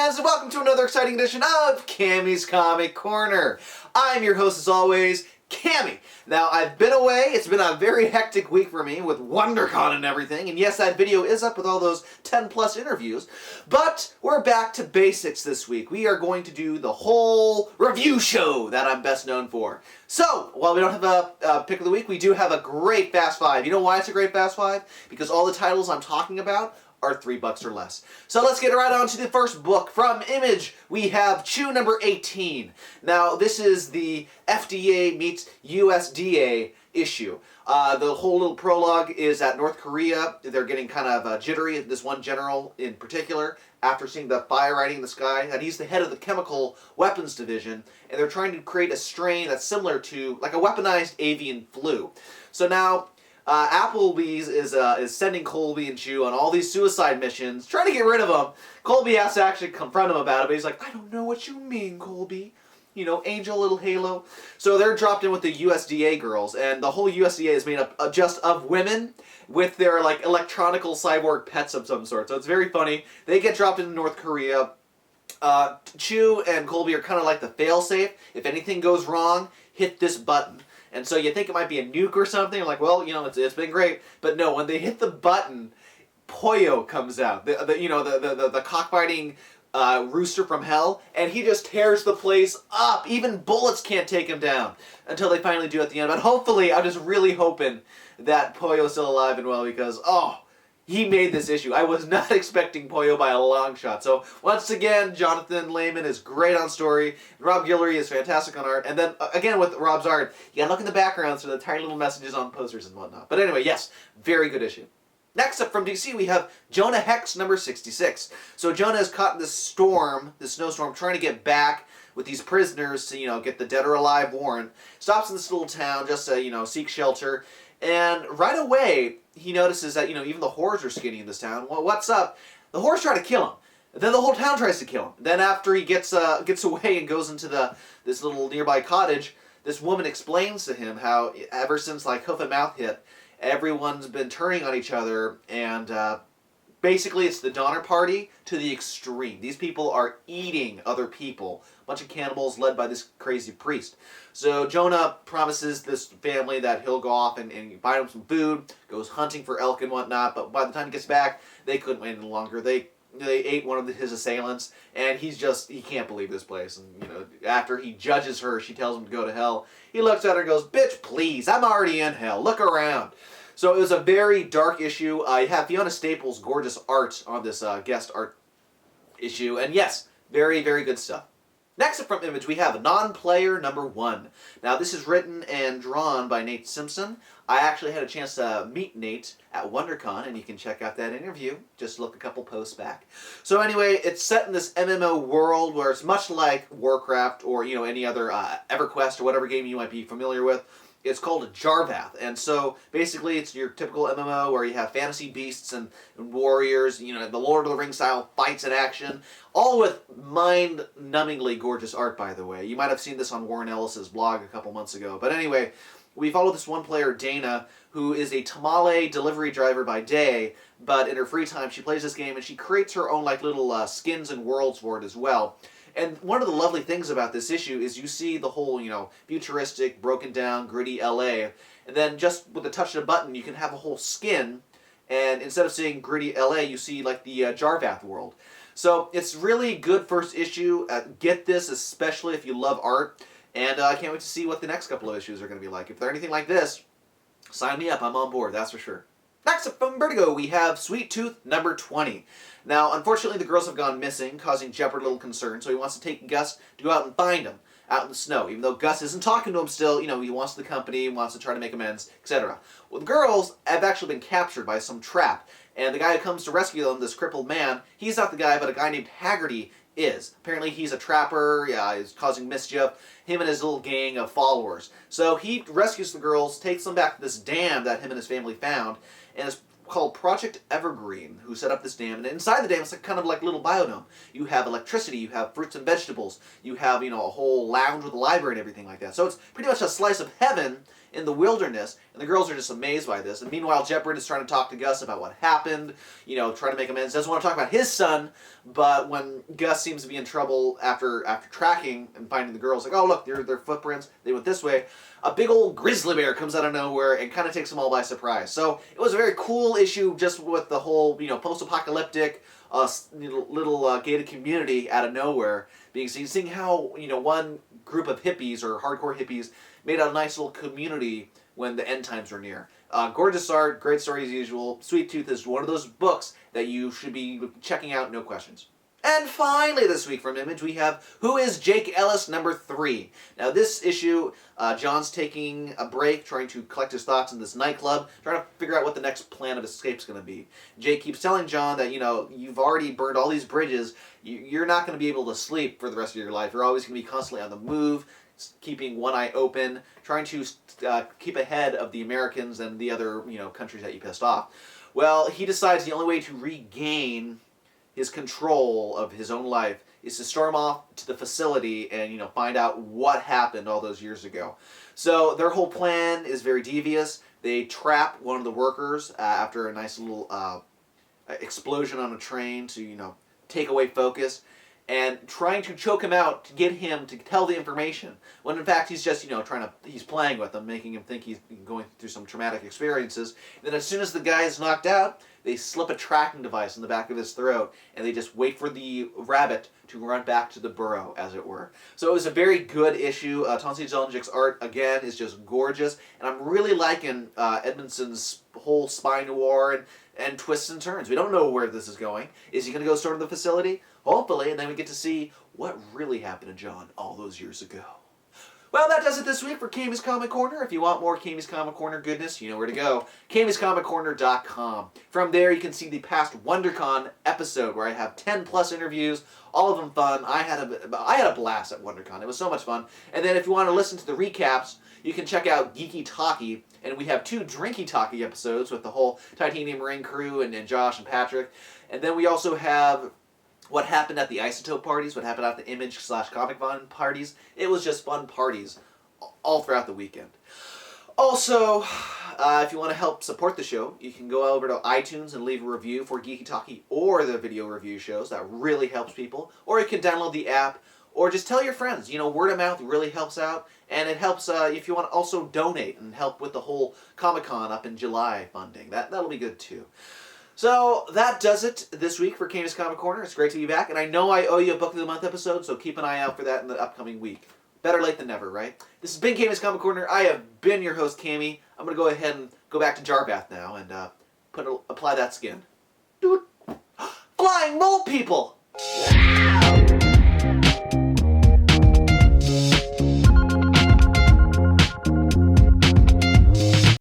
fans, and welcome to another exciting edition of Cammy's Comic Corner. I'm your host, as always, Cammy. Now, I've been away. It's been a very hectic week for me with WonderCon and everything. And yes, that video is up with all those 10-plus interviews. But we're back to basics this week. We are going to do the whole review show that I'm best known for. So, while we don't have a pick of the week, we do have a great Fast Five. You know why it's a great Fast Five? Because all the titles I'm talking about are $3 or less. So let's get right on to the first book. From Image, we have Chew number 18. Now, this is the FDA meets USDA issue. The whole little prologue is at North Korea. They're getting kind of jittery, this one general in particular, after seeing the fire riding in the sky. And he's the head of the chemical weapons division, and they're trying to create a strain that's similar to like a weaponized avian flu. So now Applebee's is sending Colby and Chew on all these suicide missions, trying to get rid of them. Colby has to actually confront him about it, but he's like, I don't know what you mean, Colby. You know, angel little halo. So they're dropped in with the USDA girls, and the whole USDA is made up just of women with their like electronical cyborg pets of some sort. So it's very funny. They get dropped into North Korea. Chew and Colby are kind of like the failsafe. If anything goes wrong, hit this button. And so you think it might be a nuke or something. You're like, well, you know, it's been great. But no, when they hit the button, Pollo comes out. The cockfighting rooster from hell. And he just tears the place up. Even bullets can't take him down. Until they finally do at the end. But hopefully, I'm just really hoping that Pollo's still alive and well. Because, he made this issue. I was not expecting Pollo by a long shot. So, once again, Jonathan Lehman is great on story. Rob Guillory is fantastic on art. And then, again, with Rob's art, you gotta look in the background for the tiny little messages on posters and whatnot. But anyway, yes, very good issue. Next up from DC, we have Jonah Hex number 66. So, Jonah is caught in this storm, this snowstorm, trying to get back with these prisoners to, get the dead or alive warrant. Stops in this little town just to, seek shelter. And right away, he notices that, even the whores are skinny in this town. Well, what's up? The whores try to kill him. Then the whole town tries to kill him. Then after he gets away and goes into this little nearby cottage, this woman explains to him how ever since like Hoof and Mouth hit, everyone's been turning on each other, and basically it's the Donner Party to the extreme. These people are eating other people. A bunch of cannibals led by this crazy priest. So Jonah promises this family that he'll go off and buy them some food, goes hunting for elk and whatnot, but by the time he gets back, they couldn't wait any longer. They ate one of his assailants, and he can't believe this place. And, after he judges her, she tells him to go to hell. He looks at her and goes, bitch, please, I'm already in hell. Look around. So it was a very dark issue. You have Fiona Staples' gorgeous art on this guest art issue. And yes, very, very good stuff. Next up from Image, we have Nonplayer number 1. Now, this is written and drawn by Nate Simpson. I actually had a chance to meet Nate at WonderCon, and you can check out that interview. Just look a couple posts back. So anyway, it's set in this MMO world where it's much like Warcraft or, any other EverQuest or whatever game you might be familiar with. It's called a Jarvath, and so basically it's your typical MMO where you have fantasy beasts and warriors, the Lord of the Rings style fights in action, all with mind-numbingly gorgeous art, by the way. You might have seen this on Warren Ellis's blog a couple months ago. But anyway, we follow this one player, Dana, who is a tamale delivery driver by day, but in her free time she plays this game and she creates her own like little skins and worlds for it as well. And one of the lovely things about this issue is you see the whole, futuristic, broken down, gritty LA, and then just with the touch of a button, you can have a whole skin, and instead of seeing gritty LA, you see like the Jarvath world. So it's really good first issue. Get this, especially if you love art, and I can't wait to see what the next couple of issues are going to be like. If they're anything like this, sign me up. I'm on board, that's for sure. Next up from Vertigo, we have Sweet Tooth number 20. Now, unfortunately, the girls have gone missing, causing Shepard little concern, so he wants to take Gus to go out and find them out in the snow. Even though Gus isn't talking to him still, he wants the company, he wants to try to make amends, etc. Well, the girls have actually been captured by some trap, and the guy who comes to rescue them, this crippled man, he's not the guy, but a guy named Haggerty is. Apparently, he's a trapper, he's causing mischief, him and his little gang of followers. So he rescues the girls, takes them back to this dam that him and his family found, and it's called Project Evergreen, who set up this dam. And inside the dam, it's kind of like a little biodome. You have electricity, you have fruits and vegetables, you have, a whole lounge with a library and everything like that. So it's pretty much a slice of heaven in the wilderness, and the girls are just amazed by this. And meanwhile, Jeopard is trying to talk to Gus about what happened, you know, trying to make amends. Doesn't want to talk about his son, but when Gus seems to be in trouble after tracking and finding the girls, like, oh look, their footprints, they went this way, a big old grizzly bear comes out of nowhere and kind of takes them all by surprise. So it was a very cool issue, just with the whole, you know, post-apocalyptic little gated community out of nowhere being seen, seeing how, you know, one group of hippies or hardcore hippies made a nice little community when the end times were near. Gorgeous art, great story as usual. Sweet Tooth is one of those books that you should be checking out, no questions. And finally this week from Image we have Who Is Jake Ellis #3. Now this issue, John's taking a break, trying to collect his thoughts in this nightclub, trying to figure out what the next plan of escape's going to be. Jake keeps telling John that, you know, you've already burned all these bridges, you're not going to be able to sleep for the rest of your life. You're always going to be constantly on the move, keeping one eye open, trying to keep ahead of the Americans and the other, you know, countries that you pissed off. Well, he decides the only way to regain his control of his own life is to storm off to the facility and, you know, find out what happened all those years ago. So their whole plan is very devious. They trap one of the workers after a nice little explosion on a train to, you know, take away focus, and trying to choke him out to get him to tell the information, when in fact he's just, you know, he's playing with him, making him think he's going through some traumatic experiences. And then as soon as the guy is knocked out, they slip a tracking device in the back of his throat, and they just wait for the rabbit to run back to the burrow, as it were. So it was a very good issue. Tonsi Zolnjik's art, again, is just gorgeous, and I'm really liking Edmondson's whole spy noir and twists and turns. We don't know where this is going. Is he going to go storm the facility? Hopefully, and then we get to see what really happened to John all those years ago. Well, that does it this week for Cammy's Comic Corner. If you want more Cammy's Comic Corner goodness, you know where to go. Cammy'sComicCorner.com. From there, you can see the past WonderCon episode where I have 10+ interviews, all of them fun. I had a blast at WonderCon. It was so much fun. And then if you want to listen to the recaps, you can check out Geeky Talky, and we have 2 Drinky Talky episodes with the whole Titanium Ring crew and Josh and Patrick. And then we also have what happened at the Isotope parties, what happened at the Image/Comic-Con parties. It was just fun parties all throughout the weekend. Also, if you want to help support the show, you can go over to iTunes and leave a review for Geeky Talky or the video review shows. That really helps people. Or you can download the app, or just tell your friends. You know, word of mouth really helps out. And it helps if you want to also donate and help with the whole Comic-Con up in July funding. That'll be good too. So that does it this week for Cammy's Comic Corner. It's great to be back, and I know I owe you a Book of the Month episode, so keep an eye out for that in the upcoming week. Better late than never, right? This has been Cammy's Comic Corner. I have been your host, Cammy. I'm going to go ahead and go back to jar bath now and apply that skin. Dude, flying mole people!